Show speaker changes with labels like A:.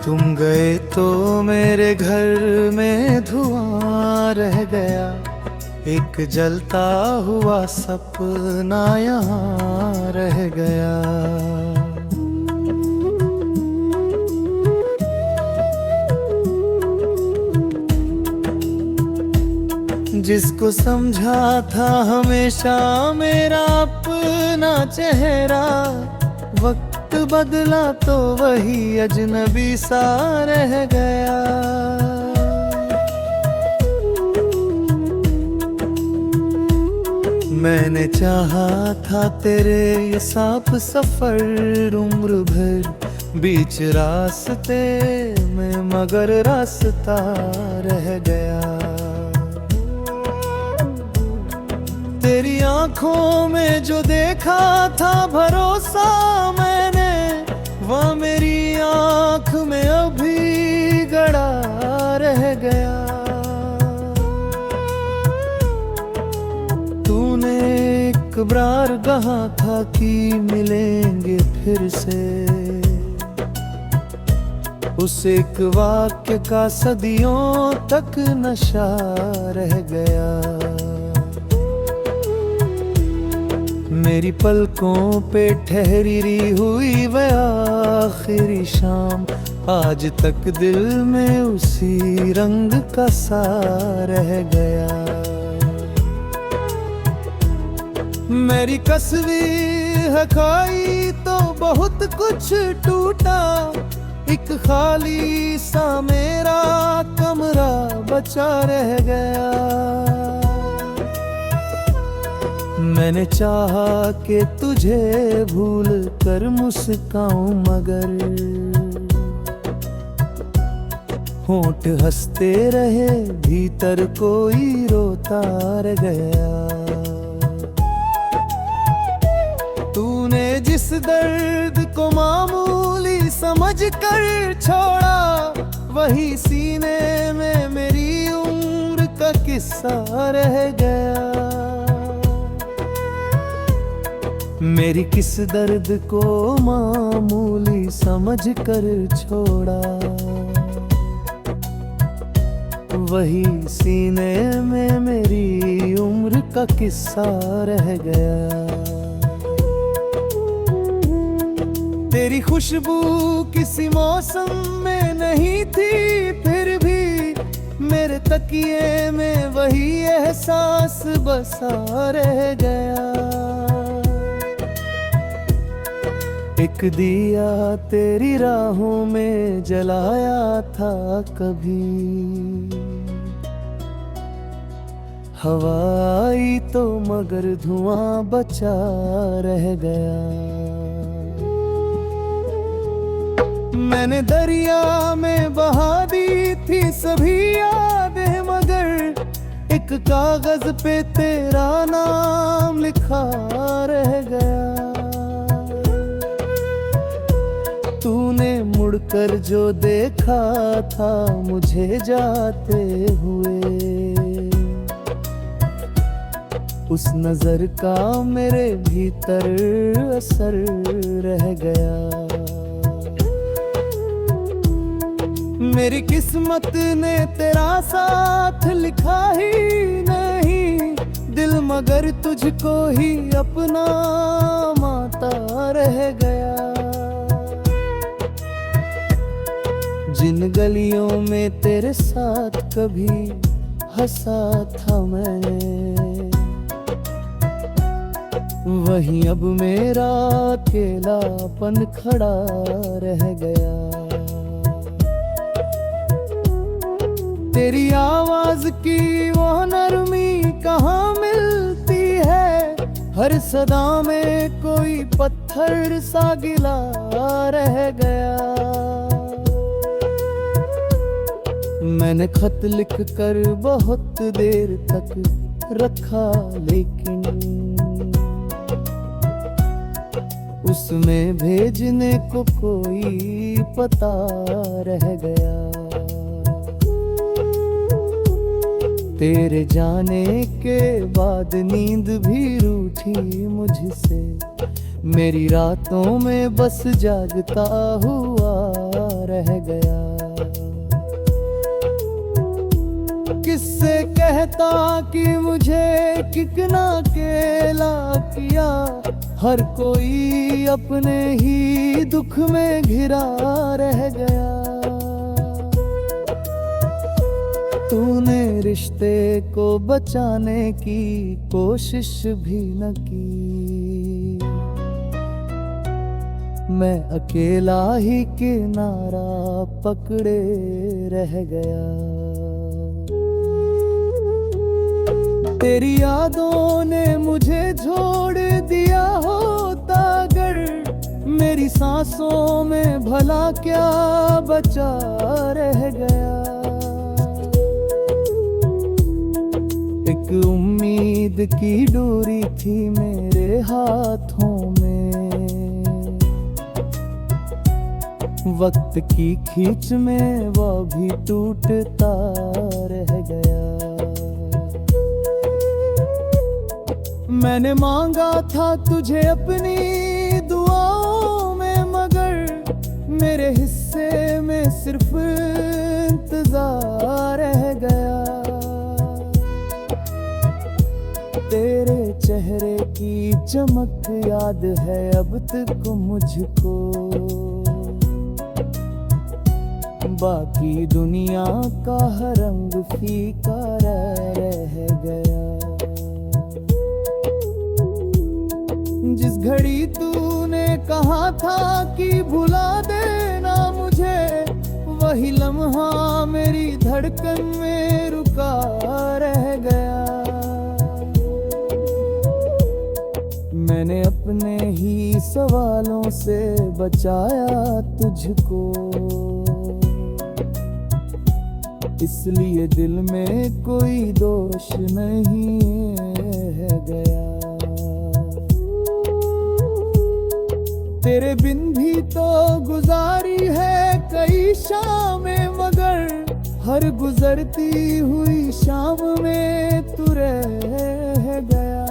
A: तुम गए तो मेरे घर में धुआं रह गया, एक जलता हुआ सपना यहाँ रह गया। जिसको समझा था हमेशा मेरा अपना चेहरा, वक्त बदला तो वही अजनबी सा रह गया। मैंने चाहा था तेरे ये साफ सफर उम्र भर बीच रास्ते में, मगर रास्ता रह गया। तेरी आंखों में जो देखा था भरोसा मैंने, वह मेरी आंख में अभी गड़ा रह गया। तूने एक बार कहा था कि मिलेंगे फिर से, उस एक वाक्य का सदियों तक नशा रह गया। मेरी पलकों पे ठहरी हुई वह आखिरी शाम, आज तक दिल में उसी रंग का सा रह गया। मेरी कसवी है खाई तो बहुत कुछ टूटा, एक खाली सा मेरा कमरा बचा रह गया। मैंने चाहा कि तुझे भूल कर मुस्काऊं, मगर होंठ हंसते रहे, भीतर कोई रोता रह गया। तूने जिस दर्द को मामूली समझ कर छोड़ा, वही सीने में मेरी उम्र का किस्सा रह गया। मेरी किस दर्द को मामूली समझ कर छोड़ा, वही सीने में मेरी उम्र का किस्सा रह गया। तेरी खुशबू किसी मौसम में नहीं थी, फिर भी मेरे तकिए में वही एहसास बसा रह गया। एक दिया तेरी राहों में जलाया था कभी, हवा आई तो मगर धुआं बचा रह गया। मैंने दरिया में बहा दी थी सभी यादें, मगर एक कागज पे तेरा नाम लिखा रह गया। तूने मुड़कर जो देखा था मुझे जाते हुए, उस नजर का मेरे भीतर असर रह गया। मेरी किस्मत ने तेरा साथ लिखा ही नहीं, दिल मगर तुझको ही अपना माता रह गया। जिन गलियों में तेरे साथ कभी हंसा था मैंने, वहीं अब मेरा अकेलापन खड़ा रह गया। तेरी आवाज की वो नरमी कहाँ मिलती है, हर सदा में कोई पत्थर सा गिला रह गया। मैंने खत लिख कर बहुत देर तक रखा, लेकिन उसमें भेजने को कोई पता रह गया। तेरे जाने के बाद नींद भी रूठी मुझसे, मेरी रातों में बस जागता हुआ रह गया। किससे कहता कि मुझे कितना अकेला किया, हर कोई अपने ही दुख में घिरा रह गया। तूने रिश्ते को बचाने की कोशिश भी न की, मैं अकेला ही किनारा पकड़े रह गया। तेरी यादों ने मुझे छोड़ दिया होता अगर, मेरी सांसों में भला क्या बचा रह गया। एक उम्मीद की डोरी थी मेरे हाथों में, वक्त की खींच में वो भी टूटता रह गया। मैंने मांगा था तुझे अपनी दुआओं में, मगर मेरे हिस्से में सिर्फ इंतजार रह गया। तेरे चेहरे की चमक याद है अब तक मुझको, बाकी दुनिया का हर रंग फीका रह गया। जिस घड़ी तूने कहा था कि भुला देना मुझे, वही लम्हा मेरी धड़कन में रुका रह गया। मैंने अपने ही सवालों से बचाया तुझको, इसलिए दिल में कोई दोष नहीं है गया। तेरे बिन भी तो गुजारी है कई शामें, मगर हर गुजरती हुई शाम में तू रह गया।